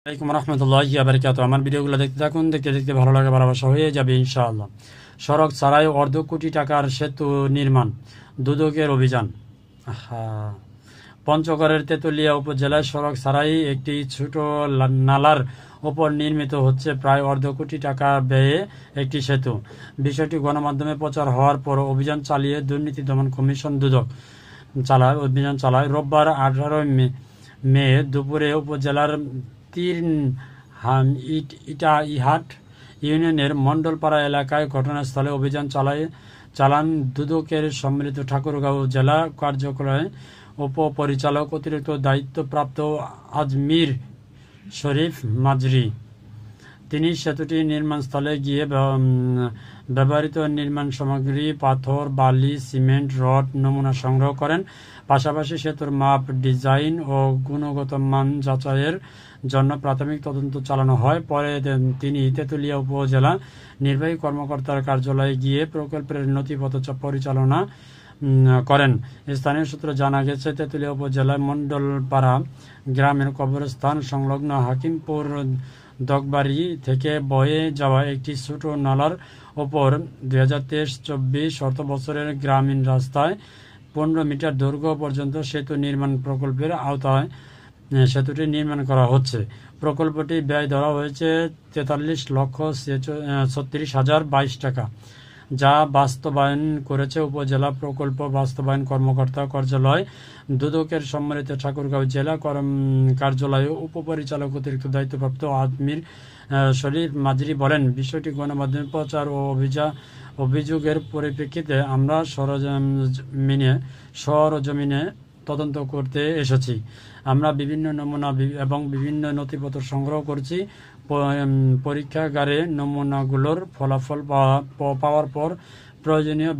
আসসালামু আলাইকুম রহমতুল্লাহি ওয়া বারাকাতুহু। আমার ভিডিওগুলো দেখতে থাকুন, দেখতে দেখতে ভালো লাগে, ভালোবাসা হয়ে যাবে ইনশাআল্লাহ। সড়ক ছাড়াই অর্ধ কোটি টাকার সেতু নির্মাণ, দুদকের অভিযান। পঞ্চগড়ের তেঁতুলিয়া উপজেলায় সড়ক ছাড়াই একটি ছোট নালার ওপর নির্মিত হচ্ছে প্রায় অর্ধ কোটি টাকা ব্যয়ে একটি সেতু। বিষয়টি গণমাধ্যমে প্রচার হওয়ার পর অভিযান চালিয়ে দুর্নীতি দমন কমিশন দুদক অভিযান চালায়। রোববার 18 মে দুপুরে উপজেলার ইটাইহাট ইউনিয়নের মণ্ডলপাড়া এলাকায় ঘটনাস্থলে অভিযান চালান দুদকের সম্মিলিত ঠাকুরগাঁও জেলা কার্যালয়ের উপপরিচালক অতিরিক্ত দায়িত্বপ্রাপ্ত আজমির শরীফ মাজরি। তিনি সেতুটি নির্মাণস্থলে গিয়ে ব্যবহৃত নির্মাণ সামগ্রী, পাথর, বালি, সিমেন্ট, রড নমুনা সংগ্রহ করেন। পাশাপাশি সেতুর মাপ, ডিজাইন ও গুণগত মান যাচাইয়ের জন্য প্রাথমিক তদন্ত চালানো হয়। পরে তিনি তেঁতুলিয়া উপজেলা নির্বাহী কর্মকর্তার কার্যালয়ে গিয়ে প্রকল্পের নথিপত্র পরিচালনা করেন। স্থানীয় সূত্রে জানা গেছে, তেঁতুলিয়া উপজেলার মণ্ডলপাড়া গ্রামের কবরস্থান সংলগ্ন হাকিমপুর দগবাড়ি থেকে বয়ে যাওয়া একটি ছোট নালার ওপর 2023-24 অর্থবছরের গ্রামীণ রাস্তায় 15 মিটার দৈর্ঘ্য পর্যন্ত সেতু নির্মাণ প্রকল্পের আওতায় সেতুটি নির্মাণ করা হচ্ছে। প্রকল্পটি ব্যয় ধরা হয়েছে 43,36,022 টাকা, যা বাস্তবায়ন করেছে উপজেলা প্রকল্প বাস্তবায়ন কর্মকর্তা কার্যালয় দুদকের সম্মিলিত ঠাকুরগাঁও জেলা কার্যালয়ে উপপরিচালক অতিরিক্ত দায়িত্বপ্রাপ্ত আজমির শরীফ মাজরি বলেন, বিষয়টি গণমাধ্যমে প্রচার ও অভিযোগের পরিপ্রেক্ষিতে আমরা সরজমিনে তদন্ত করতে এসেছি। আমরা বিভিন্ন নমুনা এবং বিভিন্ন নথিপত্র সংগ্রহ করছি। পরীক্ষাগারে নমুনাগুলোর ফলাফল পাওয়ার পর প্রয়োজনীয়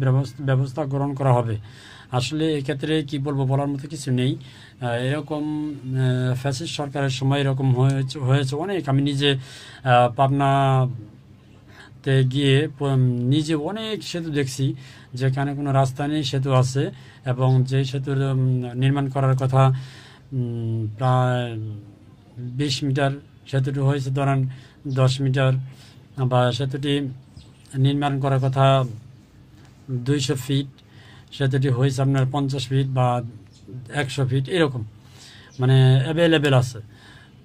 ব্যবস্থা গ্রহণ করা হবে। আসলে এক্ষেত্রে কি বলবো, বলার মতো কিছু নেই। এরকম ফ্যাসিস্ট সরকারের সময় এরকম হয়েছে অনেক। আমি নিজে পাবনাতে গিয়ে নিজে অনেক সেতু দেখছি যেখানে কোনো রাস্তা নেই, সেতু আছে, এবং যে সেতুর নির্মাণ করার কথা প্রায় 20 মিটার, সেতুটি হয়েছে ধরেন 10 মিটার, বা সেতুটি নির্মাণ করার কথা 200 ফিট, সেতুটি হয়েছে আপনার 50 ফিট বা 100 ফিট, এরকম মানে অ্যাভেলেবেল আছে।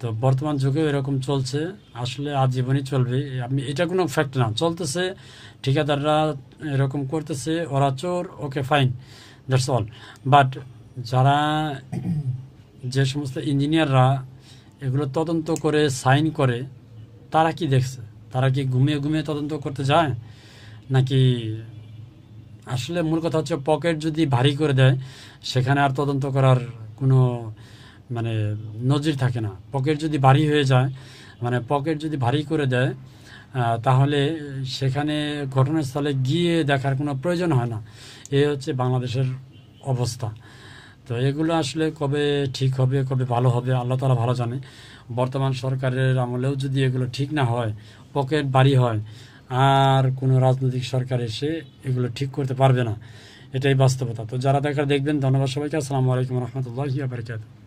তো বর্তমান যুগেও এরকম চলছে, আসলে আজীবনই চলবে। আপনি এটা কোনো ফ্যাক্ট না, চলতেছে, ঠিকাদাররা এরকম করতেছে, ওরা চোর, okay fine, that's all. But যারা যে সমস্ত ইঞ্জিনিয়াররা এগুলো তদন্ত করে সাইন করে, তারা কি দেখছে? তারা কি ঘুমিয়ে ঘুমিয়ে তদন্ত করতে যায় নাকি? আসলে মূল কথা হচ্ছে, পকেট যদি ভারী করে দেয় সেখানে আর তদন্ত করার কোনো মানে নজির থাকে না। পকেট যদি ভারী হয়ে যায়, মানে পকেট যদি ভারী করে দেয়, তাহলে সেখানে ঘটনাস্থলে গিয়ে দেখার কোনো প্রয়োজন হয় না। এই হচ্ছে বাংলাদেশের অবস্থা। তো এগুলো আসলে কবে ঠিক হবে, কবে ভালো হবে, আল্লাহ তাআলা ভালো জানে। বর্তমান সরকারের আমলেও যদি এগুলো ঠিক না হয়, পকেট ভারী হয়, আর কোনো রাজনৈতিক সরকার এসে এগুলো ঠিক করতে পারবে না, এটাই বাস্তবতা। তো যারা দেখবেন, ধন্যবাদ সবাইকে। আসসালামু আলাইকুম রহমতুল্লাহি ওয়া বারাকাতুহু।